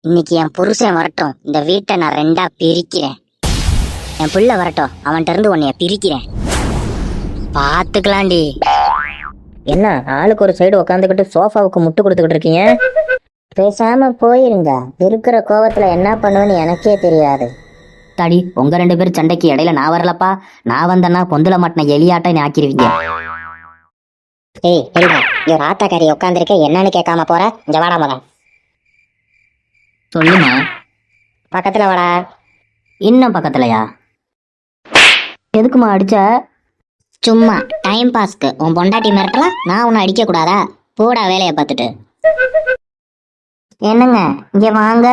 இன்னைக்கு என் புருஷன் வரட்டும், இந்த வீட்டை நான் ரெண்டா பிரிக்கிறேன். என் புள்ள வரட்டும், அவன்கிட்ட இருந்து உன்னைய பிரிக்கிறேன். பாத்துக்கலாண்டி. என்ன ஆளுக்கு ஒரு சைடு உட்காந்துக்கிட்டு சோஃபாவுக்கு முட்டு கொடுத்துக்கிட்டு இருக்கீங்க? பேசாம போயிருங்க. இருக்கிற கோவத்துல என்ன பண்ணுவேன்னு எனக்கே தெரியாது. தாடி, உங்க 2 பேரும் சண்டைக்கு இடையில நான் வரலப்பா. நான் வந்தேன்னா பொந்துல மாட்டின எலியாட்ட நீ ஆக்கிருவீங்க. ஏய் எரிங்க, இங்க ஒரு ஆத்தாக்காரி உட்காந்துருக்க, என்னன்னு கேட்காம போற? இங்க வாடா முத. சொல்லுமா. பக்கத்துல வாடா. இன்னும் பக்கத்துலயா? எதுக்குமா அடிச்ச? சும்மா டைம் பாஸ்க்கு. உன் பொண்டாட்டி மிரட்டலாம், நான் உன்னை அடிக்க கூடாதா? போடா வேலையை பார்த்துட்டு. என்னங்க இங்க வாங்க.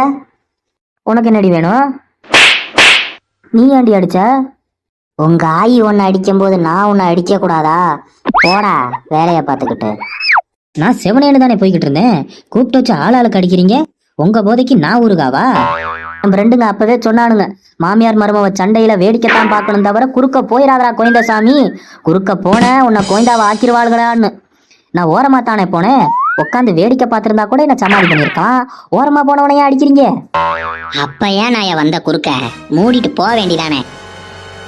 உனக்கு என்னடி வேணும்? நீ ஏண்டி அடிச்ச? உங்க ஆயி உன்னை அடிக்கும் போது நான் உன்னை அடிக்க கூடாதா? போடா வேலையை பார்த்துக்கிட்டு. நான் செவனேன்னு தானே போய்கிட்டு இருந்தேன். கூப்பிட்டு வச்சு ஆளாளுக்கு அடிக்கிறீங்க. உங்க போதைக்கு நான் ஊருகாவா? நம்ம 2ங்க அப்பவே சொன்னானுங்க, மாமியார் மருமவ சண்டையில வேடிக்கைத்தான் பார்க்கணும் தவிர குறுக்க போயிடாதரா கோயந்த சாமி. குறுக்க போன உன்னை கோயந்தாவை ஆக்கிருவாளுகளான்னு. நான் ஓரமா தானே போனேன். உட்காந்து வேடிக்கை பார்த்திருந்தா கூட என்ன சமாளி பண்ணிருக்கான். ஓரமா போனவனையே அடிக்கிறீங்க. அப்ப ஏன் நான் வந்த குறுக்க? மூடிட்டு போக வேண்டிதானே.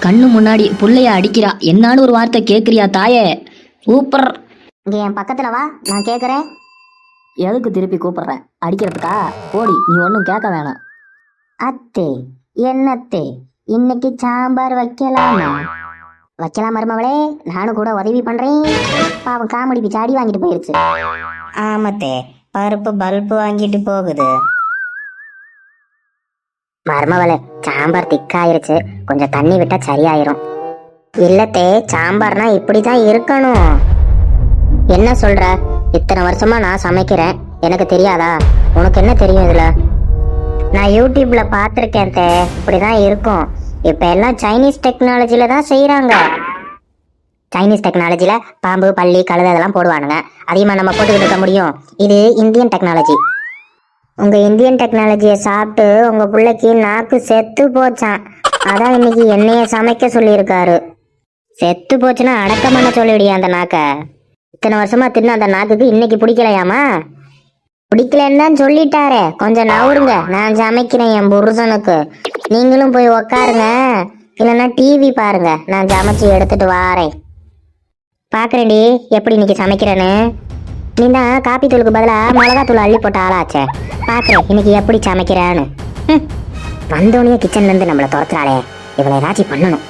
கண்ணு முன்னாடி புள்ளைய அடிக்கிறா, என்னான்னு ஒரு வார்த்தை கேக்குறியா தாயே? சூப்பர். இங்க என் பக்கத்துல வா, நான் கேக்குறேன். எதுக்கு திருப்பி கூப்பிடுற? அடிக்கிறதுக்கா? போடி, நீ ஒன்னும் கேட்க வேணாம். அத்தே, என்னத்தே, இன்னைக்கு சாம்பார் வைக்கலாமா? வைக்கலாம் மருமவளே, நானும் கூட உதவி பண்றேன். பாவம் காமெடி பிச்சாடி வாங்கிட்டு போயிருச்சு. ஆமத்தே, பருப்பு பல்பு வாங்கிட்டு போகுது. மருமவளே, சாம்பார் திக்காயிருச்சு, கொஞ்சம் தண்ணி விட்டா சரியாயிரும். இல்லத்தே, சாம்பார்னா இப்படிதான் இருக்கணும். என்ன சொல்ற? இத்தனை வருஷமா நான் சமைக்கிறேன், எனக்கு தெரியாதா? உனக்கு என்ன தெரியும் இதுல? நான் யூடியூப்ல பாத்திருக்கேன் தே, இப்படிதான் இருக்கும். இப்ப எல்லாம் சைனீஸ் டெக்னாலஜில தான் செய்யறாங்க. சைனீஸ் டெக்னாலஜில பாம்பு பல்லி கழுதை அதெல்லாம் போடுவானுங்க. அதிகமா நம்ம போட்டுக்கிட்டு இருக்க முடியும்? இது இந்தியன் டெக்னாலஜி. உங்க இந்தியன் டெக்னாலஜியை சாப்பிட்டு உங்க பிள்ளைக்கு நாக்கு செத்து போச்சான். அதான் இன்னைக்கு என்னைய சமைக்க சொல்லியிருக்காரு. செத்து போச்சுன்னா அடக்கம் பண்ண சொல்லிவிடியா அந்த நாக்க? இத்தனை வருஷமா தின்ன அந்த நாக்குக்கு இன்னைக்கு பிடிக்கலையாமா? பிடிக்கலன்னு தான் சொல்லிட்டாரே. கொஞ்சம் நவுருங்க, நான் சமைக்கிறேன் என் புருஷனுக்கு. நீங்களும் போய் உக்காருங்க, இல்லைன்னா டிவி பாருங்க. நான் சமைச்சு எடுத்துட்டு வாரேன். பாக்குறேன்டி எப்படி இன்னைக்கு சமைக்கிறேன்னு. நீ தான் காப்பி தூளுக்கு பதிலாக மிளகாத்தூள் அள்ளி போட்ட ஆளாச்சே. பாக்குறேன் இன்னைக்கு எப்படி சமைக்கிறேன்னு. வந்தோடனே கிச்சன்ல இருந்து நம்மளை துரத்துறாளே, இவளை ஏதாச்சும் பண்ணணும்.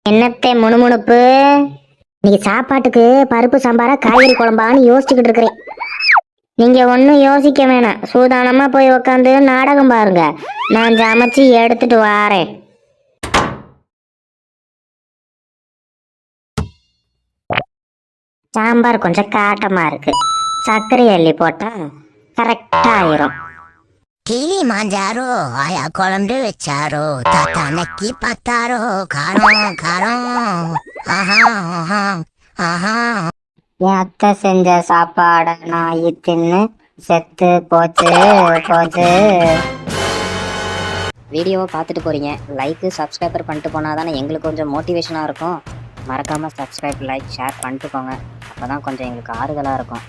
என்னத்தை முணுமுணுப்பு? இன்னைக்கு சாப்பாட்டுக்கு பருப்பு சாம்பாரா காய்கறி குழம்பான்னு யோசிச்சுக்கிட்டு இருக்கிறேன். நீங்க ஒன்னும் யோசிக்க வேணாம், சூதானமா போய் உக்காந்து நாடகம் பாருங்க. நான் சமைச்சு எடுத்துட்டு வாரேன். சாம்பார் கொஞ்சம் காட்டமா இருக்கு, சர்க்கரை அள்ளி போட்டா கரெக்டா ஆயிரும். கிளி மாஞ்சாரோ ஆயா குழம்பு வச்சாரோ தாத்தா நக்கி பார்த்தாரோ காரம் காரம் ஆஹா ஆஹா ஆஹா. என் அத்தை செஞ்ச சாப்பாட நான் தின்னு செத்து போச்சு போச்சு. வீடியோவை பார்த்துட்டு போறீங்க, லைக்கு சப்ஸ்கிரைபர் பண்ணிட்டு போனால் தானே எங்களுக்கு கொஞ்சம் மோட்டிவேஷனாக இருக்கும். மறக்காமல் சப்ஸ்கிரைப் லைக் ஷேர் பண்ணிட்டு போங்க, அப்போ தான் கொஞ்சம் எங்களுக்கு ஆறுதலாக இருக்கும்.